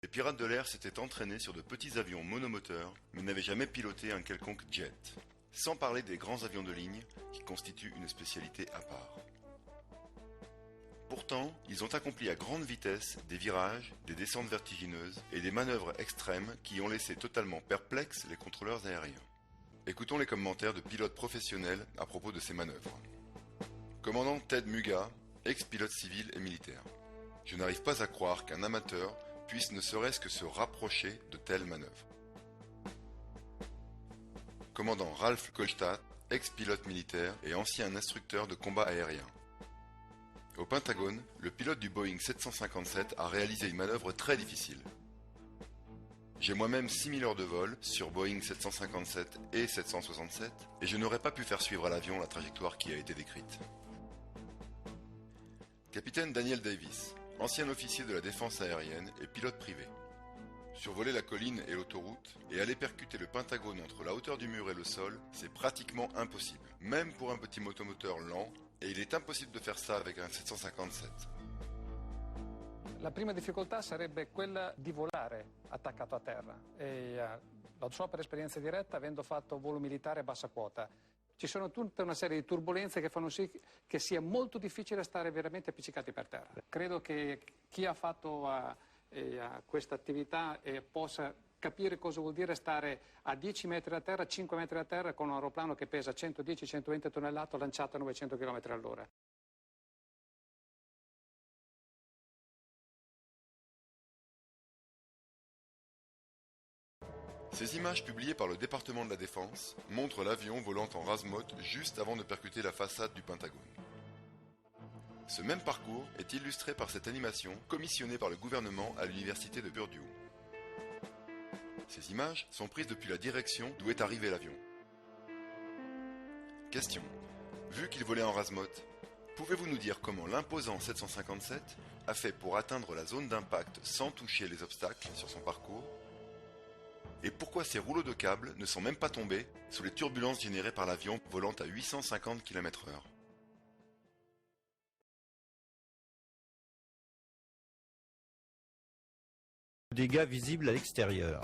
Les pirates de l'air s'étaient entraînés sur de petits avions monomoteurs, mais n'avaient jamais piloté un quelconque jet. Sans parler des grands avions de ligne, qui constituent une spécialité à part. Pourtant, ils ont accompli à grande vitesse des virages, des descentes vertigineuses et des manœuvres extrêmes qui ont laissé totalement perplexes les contrôleurs aériens. Écoutons les commentaires de pilotes professionnels à propos de ces manœuvres. Commandant Ted Muga, ex-pilote civil et militaire. Je n'arrive pas à croire qu'un amateur puisse ne serait-ce que se rapprocher de telles manœuvres. Commandant Ralph Kolstad, ex-pilote militaire et ancien instructeur de combat aérien. Au Pentagone, le pilote du Boeing 757 a réalisé une manœuvre très difficile. J'ai moi-même 6000 heures de vol sur Boeing 757 et 767 et je n'aurais pas pu faire suivre à l'avion la trajectoire qui a été décrite. Capitaine Daniel Davis, ancien officier de la défense aérienne et pilote privé. Survoler la colline et l'autoroute et aller percuter le Pentagone entre la hauteur du mur et le sol, c'est pratiquement impossible, même pour un petit motomoteur lent, et il est impossible de faire ça avec un 757. La prima difficoltà sarebbe quella di volare attaccato a terra e lo so per esperienza diretta avendo fatto volo militare a bassa quota. Ci sono tutta una serie di turbolenze che fanno sì che sia molto difficile stare veramente appiccicati per terra. Credo che chi ha fatto questa attività possa capire cosa vuol dire stare a 10 metri da terra, 5 metri da terra con un aeroplano che pesa 110-120 tonnellate lanciato a 900 km all'ora. Ces images publiées par le département de la Défense montrent l'avion volant en rase-motte juste avant de percuter la façade du Pentagone. Ce même parcours est illustré par cette animation commissionnée par le gouvernement à l'université de Purdue. Ces images sont prises depuis la direction d'où est arrivé l'avion. Question. Vu qu'il volait en rase-motte, pouvez-vous nous dire comment l'imposant 757 a fait pour atteindre la zone d'impact sans toucher les obstacles sur son parcours? Et pourquoi ces rouleaux de câbles ne sont même pas tombés sous les turbulences générées par l'avion volant à 850 km/h? Dégâts visibles à l'extérieur.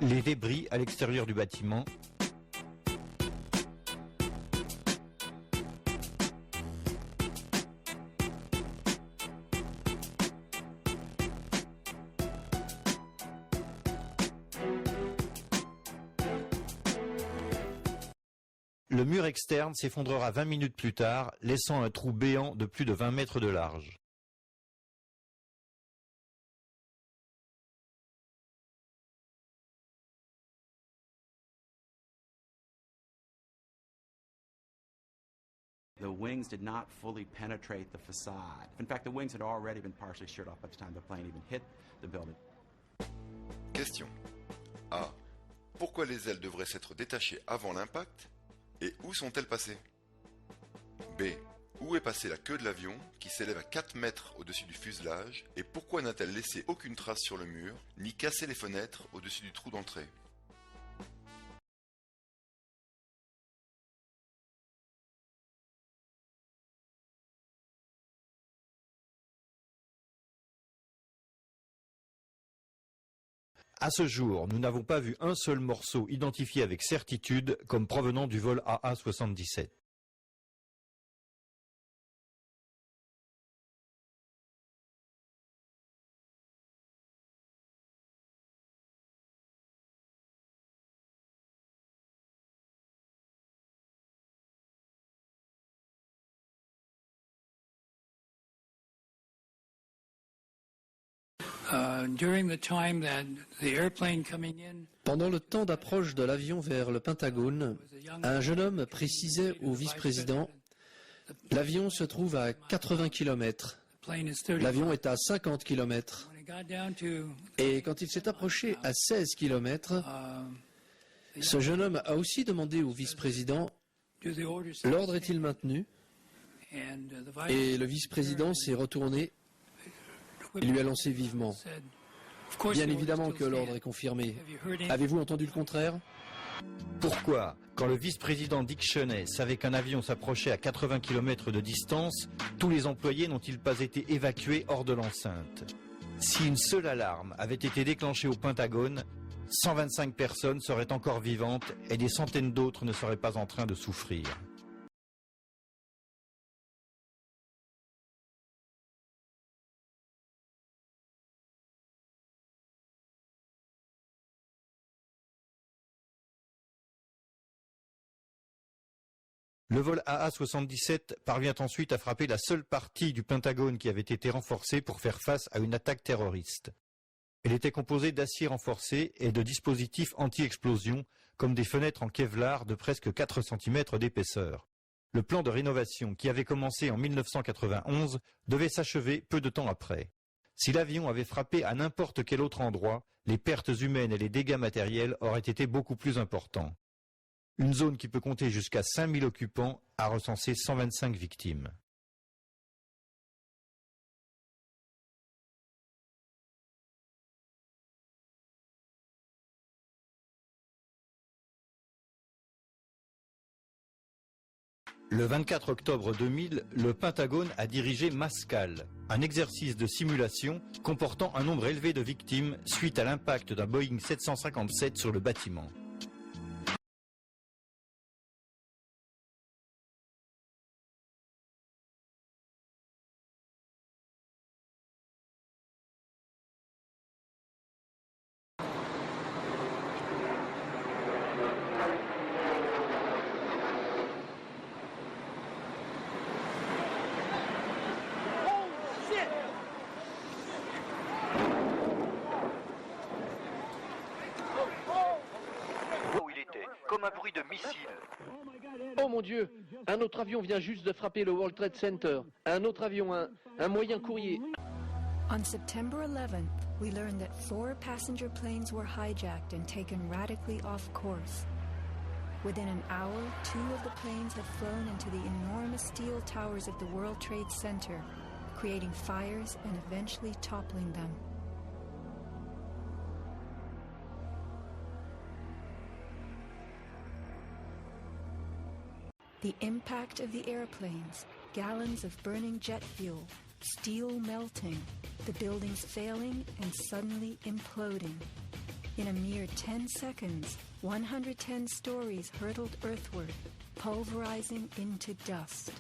Les débris à l'extérieur du bâtiment. Le mur externe s'effondrera 20 minutes plus tard, laissant un trou béant de plus de 20 mètres de large. The wings did not fully penetrate the facade. In fact, the wings had already been partially sheared off by the time the plane even hit the building. Question. A. Pourquoi les ailes devraient s'être détachées avant l'impact? Et où sont-elles passées? B. Où est passée la queue de l'avion, qui s'élève à 4 mètres au-dessus du fuselage, et pourquoi n'a-t-elle laissé aucune trace sur le mur, ni cassé les fenêtres au-dessus du trou d'entrée? À ce jour, nous n'avons pas vu un seul morceau identifié avec certitude comme provenant du vol AA-77. Pendant le temps d'approche de l'avion vers le Pentagone, un jeune homme précisait au vice-président « L'avion se trouve à 80 km. L'avion est à 50 km. » Et quand il s'est approché à 16 km, ce jeune homme a aussi demandé au vice-président « L'ordre est-il maintenu ?» Et le vice-président s'est retourné et lui a lancé vivement. Bien évidemment que l'ordre est confirmé. Avez-vous entendu le contraire? Pourquoi, quand le vice-président Dick Cheney savait qu'un avion s'approchait à 80 km de distance, tous les employés n'ont-ils pas été évacués hors de l'enceinte? Si une seule alarme avait été déclenchée au Pentagone, 125 personnes seraient encore vivantes et des centaines d'autres ne seraient pas en train de souffrir. Le vol AA-77 parvient ensuite à frapper la seule partie du Pentagone qui avait été renforcée pour faire face à une attaque terroriste. Elle était composée d'acier renforcé et de dispositifs anti-explosion, comme des fenêtres en Kevlar de presque 4 cm d'épaisseur. Le plan de rénovation, qui avait commencé en 1991, devait s'achever peu de temps après. Si l'avion avait frappé à n'importe quel autre endroit, les pertes humaines et les dégâts matériels auraient été beaucoup plus importants. Une zone qui peut compter jusqu'à 5000 occupants a recensé 125 victimes. Le 24 octobre 2000, le Pentagone a dirigé Mascal, un exercice de simulation comportant un nombre élevé de victimes suite à l'impact d'un Boeing 757 sur le bâtiment. Comme un bruit de missile. Oh mon Dieu, un autre avion vient juste de frapper le World Trade Center. Un autre avion, un moyen courrier. On September 11th, we learned that 4 passenger planes were hijacked and taken radically off course. Within an hour, 2 of the planes had flown into the enormous steel towers of the World Trade Center, creating fires and eventually toppling them. The impact of the airplanes, gallons of burning jet fuel, steel melting, the buildings failing and suddenly imploding. In a mere 10 seconds, 110 stories hurtled earthward, pulverizing into dust.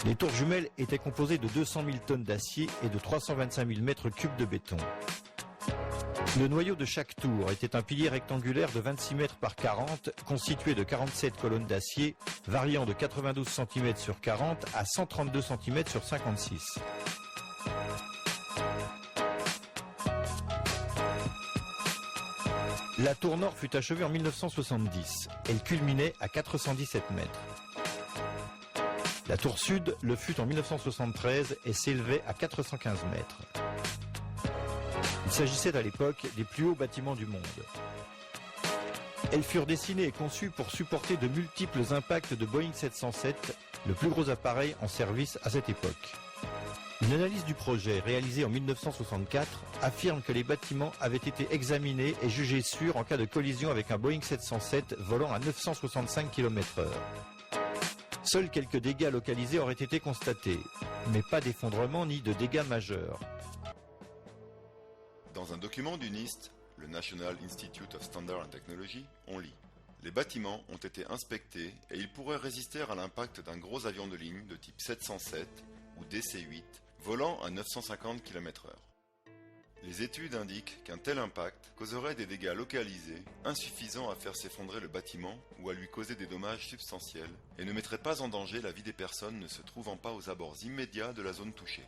Les tours jumelles étaient composées de 200 000 tonnes d'acier et de 325 000 mètres cubes de béton. Le noyau de chaque tour était un pilier rectangulaire de 26 mètres par 40, constitué de 47 colonnes d'acier, variant de 92 cm sur 40 à 132 cm sur 56. La tour nord fut achevée en 1970. Elle culminait à 417 mètres. La tour sud le fut en 1973 et s'élevait à 415 mètres. Il s'agissait à l'époque des plus hauts bâtiments du monde. Elles furent dessinées et conçues pour supporter de multiples impacts de Boeing 707, le plus gros appareil en service à cette époque. Une analyse du projet réalisée en 1964 affirme que les bâtiments avaient été examinés et jugés sûrs en cas de collision avec un Boeing 707 volant à 965 km/h. Seuls quelques dégâts localisés auraient été constatés, mais pas d'effondrement ni de dégâts majeurs. Dans un document du NIST, le National Institute of Standard and Technology, on lit « Les bâtiments ont été inspectés et ils pourraient résister à l'impact d'un gros avion de ligne de type 707 ou DC-8 volant à 950 km/h. Les études indiquent qu'un tel impact causerait des dégâts localisés insuffisants à faire s'effondrer le bâtiment ou à lui causer des dommages substantiels et ne mettrait pas en danger la vie des personnes ne se trouvant pas aux abords immédiats de la zone touchée.